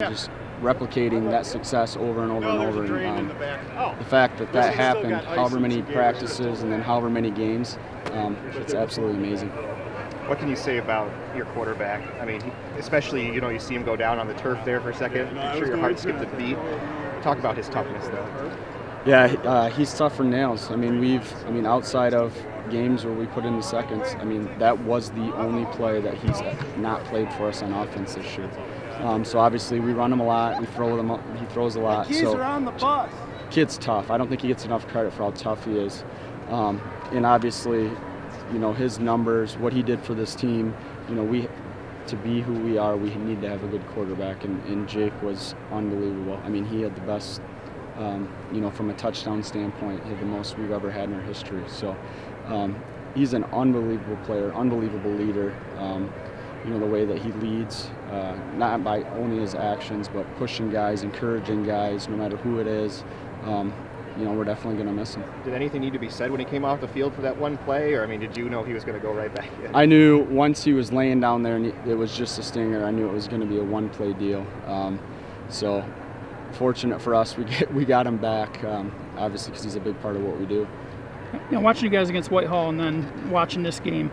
Just replicating that success over and over and over. And, the fact that that happened, however many practices and then however many games, it's absolutely amazing. What can you say about your quarterback? I mean, especially, you see him go down on the turf there for a second. I'm sure your heart skipped a beat. Talk about his toughness, though. Yeah, he's tough for nails. I mean, outside of games where we put in the seconds, that was the only play that he's not played for us on offense this year. So obviously we run him a lot, we throw him, he throws a lot. Keys are on the bus. Kid's tough. I don't think he gets enough credit for how tough he is. And obviously, his numbers, what he did for this team, to be who we are, we need to have a good quarterback, and Jake was unbelievable. He had the best, from a touchdown standpoint, he had the most we've ever had in our history. So he's an unbelievable player, unbelievable leader. The way that he leads, not by only his actions, but pushing guys, encouraging guys, no matter who it is. We're definitely going to miss him. Did anything need to be said when he came off the field for that one play, or did you know he was going to go right back in? I knew once he was laying down there and it was just a stinger, I knew it was going to be a one-play deal. So fortunate for us, we got him back, obviously because he's a big part of what we do. Watching you guys against Whitehall and then watching this game,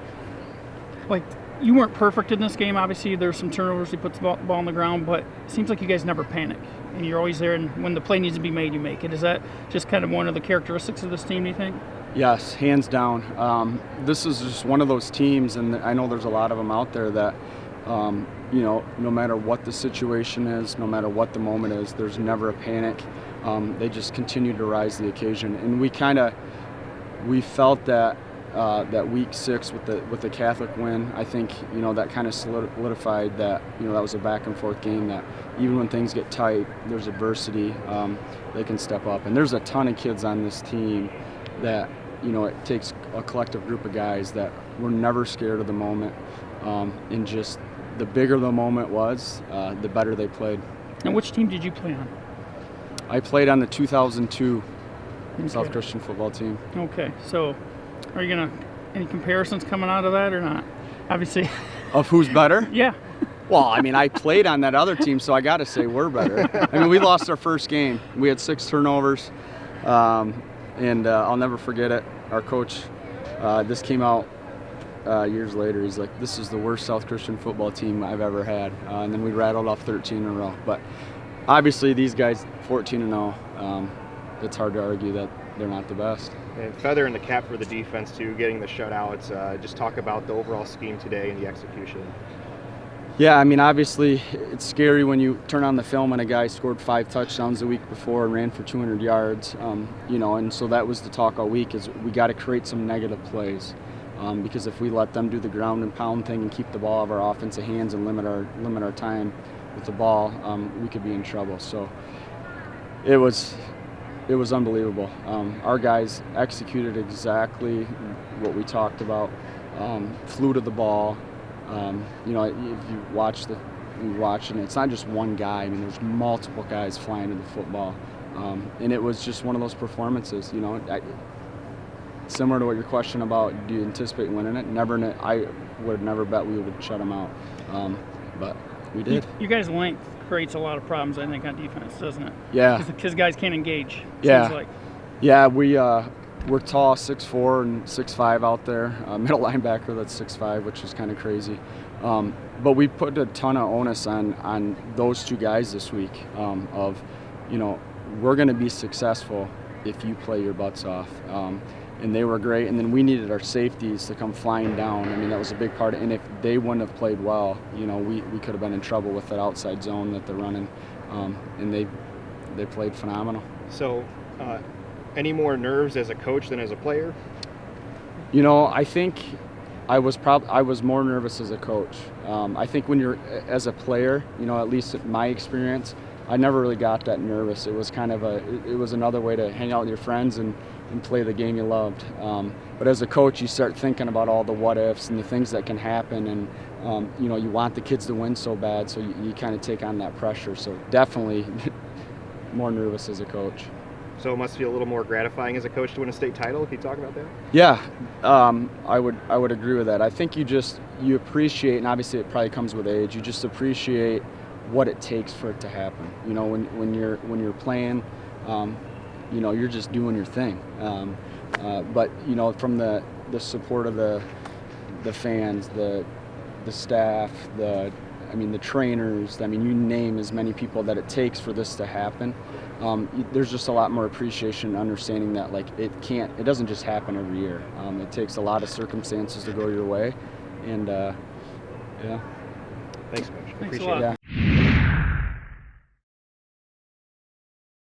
you weren't perfect in this game. Obviously, there's some turnovers. He puts the ball on the ground, but it seems like you guys never panic, and you're always there. And when the play needs to be made, you make it. Is that just kind of one of the characteristics of this team, do you think? Yes, hands down. This is just one of those teams, and I know there's a lot of them out there that, no matter what the situation is, no matter what the moment is, there's never a panic. They just continue to rise to the occasion, and we felt that. That week 6 with the Catholic win, I think that kind of solidified that that was a back and forth game. That even when things get tight, there's adversity, they can step up. And there's a ton of kids on this team that it takes a collective group of guys that were never scared of the moment, and just the bigger the moment was, the better they played. And which team did you play on? I played on the 2002 South Christian football team. Okay, so. Are you any comparisons coming out of that or not? Obviously. Of who's better? Yeah. Well, I played on that other team, so I got to say we're better. We lost our first game. We had 6 turnovers, and I'll never forget it. Our coach, this came out years later. He's like, "This is the worst South Christian football team I've ever had." And then we rattled off 13 in a row. But obviously, these guys, 14-0. It's hard to argue that they're not the best. And feather in the cap for the defense, too, getting the shutouts. Just talk about the overall scheme today and the execution. Yeah, obviously it's scary when you turn on the film and a guy scored 5 touchdowns the week before and ran for 200 yards, and so that was the talk all week is we got to create some negative plays because if we let them do the ground and pound thing and keep the ball out of our offensive hands and limit our time with the ball, we could be in trouble. So it was unbelievable. Our guys executed exactly what we talked about. Flew to the ball. If you watch and it's not just one guy. There's multiple guys flying to the football, and it was just one of those performances. Similar to what your question about, do you anticipate winning it? Never. I would have never bet we would shut them out, but we did. You guys' length creates a lot of problems, I think, on defense, doesn't it? Yeah. Because guys can't engage. Yeah. Seems like. Yeah, we're tall, 6'4" and 6'5" out there. Middle linebacker that's 6'5", which is kind of crazy. But we put a ton of onus on those 2 guys this week. We're going to be successful if you play your butts off. And they were great. And then we needed our safeties to come flying down. That was a big part. And if they wouldn't have played well, we could have been in trouble with that outside zone that they're running. And they played phenomenal. So, any more nerves as a coach than as a player? I think I was more nervous as a coach. I think when you're as a player, at least in my experience, I never really got that nervous. It was kind of it was another way to hang out with your friends and play the game you loved. But as a coach, you start thinking about all the what ifs and the things that can happen, and you want the kids to win so bad, so you kind of take on that pressure. So definitely more nervous as a coach. So it must feel a little more gratifying as a coach to win a state title. Can you talk about that? Yeah, I would agree with that. I think you appreciate, and obviously it probably comes with age, you just appreciate what it takes for it to happen. You know, when you're playing, you know, you're just doing your thing. But you know, from the support of the fans, the staff, the trainers, you name as many people that it takes for this to happen. There's just a lot more appreciation and understanding that like it doesn't just happen every year. It takes a lot of circumstances to go your way, and yeah. Thanks, Coach. Thanks a Appreciate lot. it. Yeah.